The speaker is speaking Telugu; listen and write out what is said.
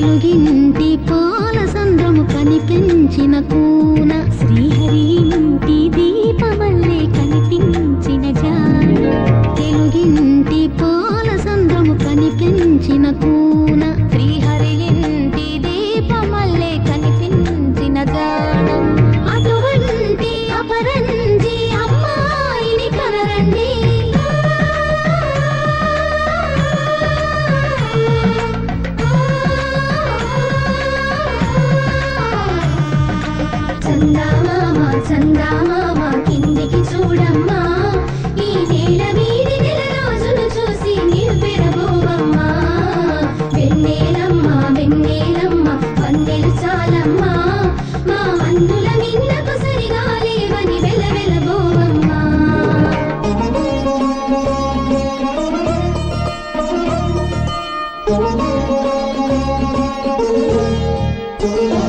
తెలుగింటి పాల సంద్రము కనిపించిన కూన శ్రీహరి ఇంటి దీపమల్లే కనిపించిన జాన తెలుగింటి పాల సంద్రము కనిపించిన కూన శ్రీహరి ఇంటి దీపమల్లే కనిపించిన జాన అటువంటి అపరంజి అమ్మాయిని కనరండి చందామామ కిందికి చూడమ్మా ఈ నేల వీడి నెల రోజులు చూసి నివ్వెరబోవమ్మా వెన్నెలమ్మ వెన్నెలమ్మ వన్నెలు చాలమ్మా మా అన్నుల మిన్నకు సరిగా లేవని వెలవెలబోవమ్మా Oh